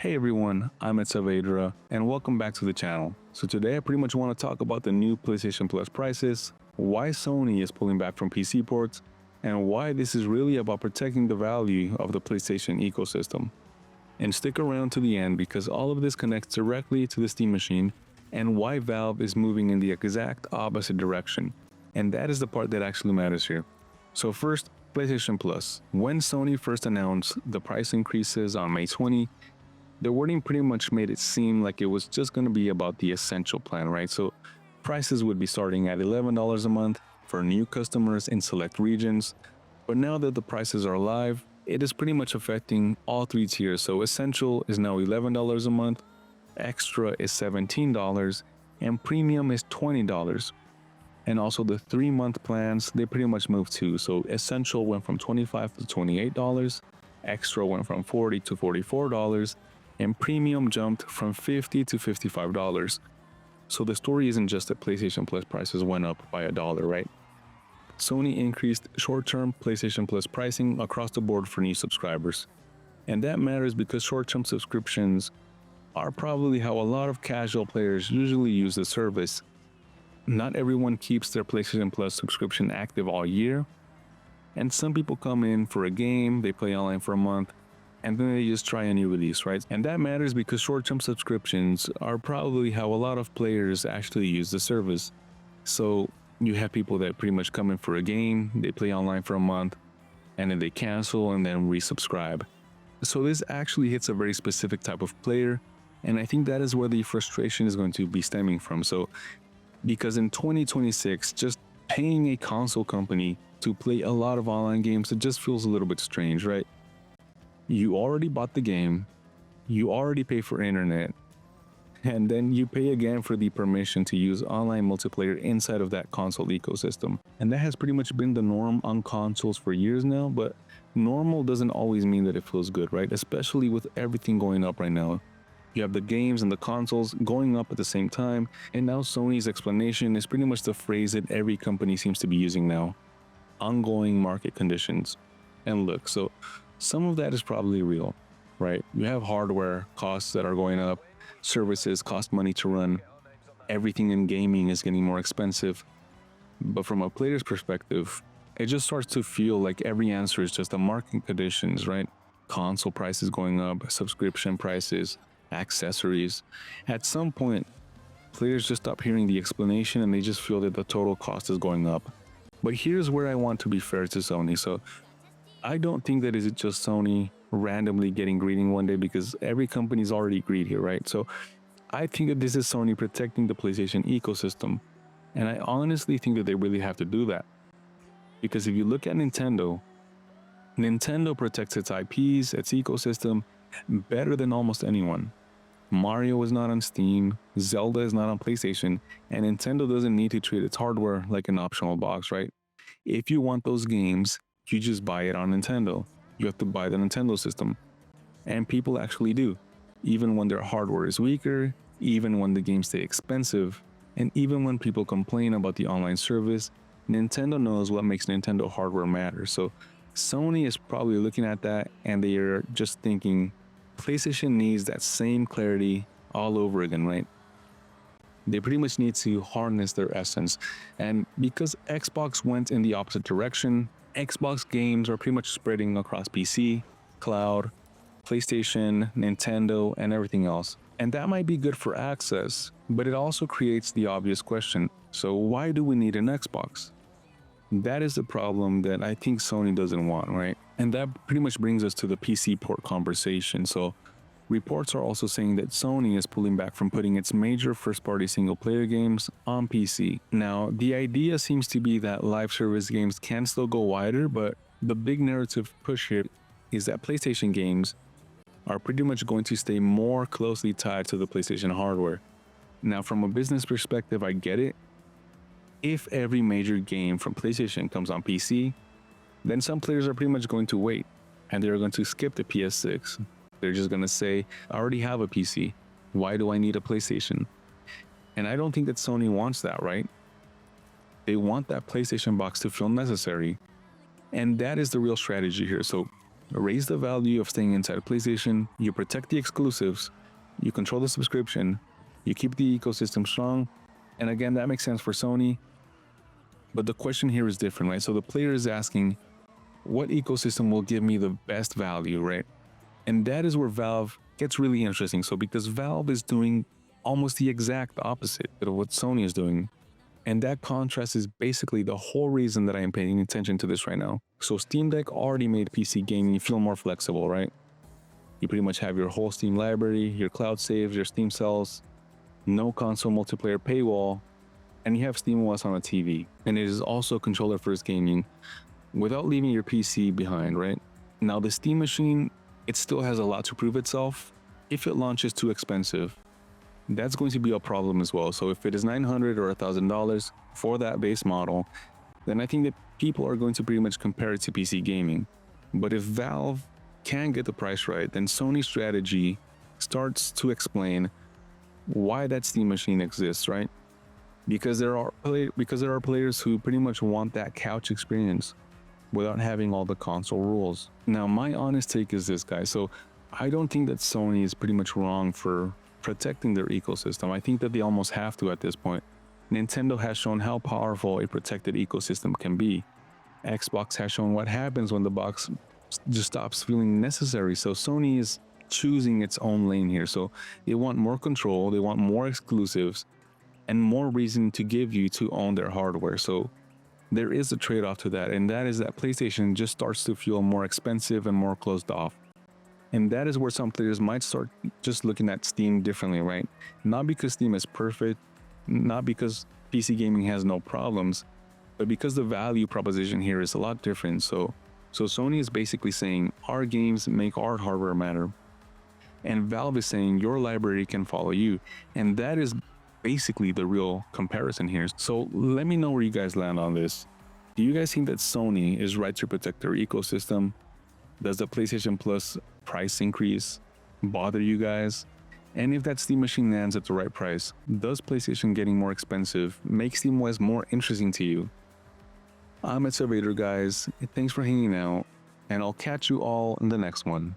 Hey everyone, I'm at Saavedra and welcome back to the channel. So today I pretty much want to talk about the new PlayStation Plus prices, why Sony is pulling back from PC ports, and why this is really about protecting the value of the PlayStation ecosystem. And stick around to the end because all of this connects directly to the Steam machine and why Valve is moving in the exact opposite direction. And that is the part that actually matters here. So first, PlayStation Plus. When Sony first announced the price increases on May 20, the wording pretty much made it seem like it was just going to be about the essential plan, right? So prices would be starting at $11 a month for new customers in select regions. But now that the prices are live, it is pretty much affecting all three tiers. So essential is now $11 a month, extra is $17, and premium is $20. And also the 3-month plans, they pretty much moved too. So essential went from $25 to $28, extra went from $40 to $44, and premium jumped from $50 to $55. So the story isn't just that PlayStation Plus prices went up by $1, right? Sony increased short-term PlayStation Plus pricing across the board for new subscribers. And that matters because short-term subscriptions are probably how a lot of casual players usually use the service. Not everyone keeps their PlayStation Plus subscription active all year, and some people come in for a game, they play online for a month, and then they just try a new release, right? And that matters because short-term subscriptions are probably how a lot of players actually use the service. So you have people that pretty much come in for a game, they play online for a month, and then they cancel and then resubscribe. So this actually hits a very specific type of player, and I think that is where the frustration is going to be stemming from. So because in 2026, just paying a console company to play a lot of online games, it just feels a little bit strange, right? You already bought the game, you already pay for internet, and then you pay again for the permission to use online multiplayer inside of that console ecosystem. And that has pretty much been the norm on consoles for years now, but normal doesn't always mean that it feels good, right? Especially with everything going up right now. You have the games and the consoles going up at the same time, and now Sony's explanation is pretty much the phrase that every company seems to be using now. Ongoing market conditions. And look, so some of that is probably real, right? You have hardware costs that are going up, services cost money to run, everything in gaming is getting more expensive. But from a player's perspective, it just starts to feel like every answer is just the market conditions, right? Console prices going up, subscription prices, accessories. At some point, players just stop hearing the explanation and they just feel that the total cost is going up. But here's where I want to be fair to Sony. So I don't think that is just Sony randomly getting greedy one day, because every company is already greedy here, right? So I think that this is Sony protecting the PlayStation ecosystem. And I honestly think that they really have to do that. Because if you look at Nintendo, Nintendo protects its IPs, its ecosystem, better than almost anyone. Mario is not on Steam, Zelda is not on PlayStation, and Nintendo doesn't need to treat its hardware like an optional box, right? If you want those games, you just buy it on Nintendo. You have to buy the Nintendo system. And people actually do. Even when their hardware is weaker, even when the games stay expensive, and even when people complain about the online service, Nintendo knows what makes Nintendo hardware matter. So Sony is probably looking at that and they are just thinking, PlayStation needs that same clarity all over again, right? They pretty much need to harness their essence. And because Xbox went in the opposite direction, Xbox games are pretty much spreading across PC, cloud, PlayStation, Nintendo, and everything else. And that might be good for access, but it also creates the obvious question. So why do we need an Xbox? That is the problem that I think Sony doesn't want, right? And that pretty much brings us to the PC port conversation. So reports are also saying that Sony is pulling back from putting its major first-party single-player games on PC. Now, the idea seems to be that live service games can still go wider, but the big narrative push here is that PlayStation games are pretty much going to stay more closely tied to the PlayStation hardware. Now, from a business perspective, I get it. If every major game from PlayStation comes on PC, then some players are pretty much going to wait, and they're going to skip the PS6. They're just going to say, I already have a PC. Why do I need a PlayStation? And I don't think that Sony wants that, right? They want that PlayStation box to feel necessary. And that is the real strategy here. So raise the value of staying inside PlayStation, you protect the exclusives, you control the subscription, you keep the ecosystem strong. And again, that makes sense for Sony. But the question here is different, right? So the player is asking, what ecosystem will give me the best value, right? And that is where Valve gets really interesting. So because Valve is doing almost the exact opposite of what Sony is doing. And that contrast is basically the whole reason that I am paying attention to this right now. So Steam Deck already made PC gaming feel more flexible, right? You pretty much have your whole Steam library, your cloud saves, your Steam cells, no console multiplayer paywall, and you have SteamOS on a TV. And it is also controller first gaming without leaving your PC behind, right? Now the Steam machine, it still has a lot to prove itself. If it launches too expensive, that's going to be a problem as well. So if it is $900 or $1,000 for that base model, then I think that people are going to pretty much compare it to PC gaming. But if Valve can get the price right, then Sony's strategy starts to explain why that Steam machine exists, right? Because there are players who pretty much want that couch experience without having all the console rules. Now, my honest take is this, guys. So I don't think that Sony is pretty much wrong for protecting their ecosystem. I think that they almost have to at this point. Nintendo has shown how powerful a protected ecosystem can be. Xbox has shown what happens when the box just stops feeling necessary. So Sony is choosing its own lane here. So they want more control, they want more exclusives, and more reason to give you to own their hardware. So there is a trade-off to that, and that is that PlayStation just starts to feel more expensive and more closed off. And that is where some players might start just looking at Steam differently, right? Not because Steam is perfect, not because PC gaming has no problems, but because the value proposition here is a lot different. So Sony is basically saying our games make our hardware matter, and Valve is saying your library can follow you. And that is basically the real comparison here. So let me know where you guys land on this. Do you guys think that Sony is right to protect their ecosystem? Does the PlayStation Plus price increase bother you guys? And if that Steam machine lands at the right price, does PlayStation getting more expensive make SteamOS more interesting to you? I'm at Saavedra, guys. Thanks for hanging out, and I'll catch you all in the next one.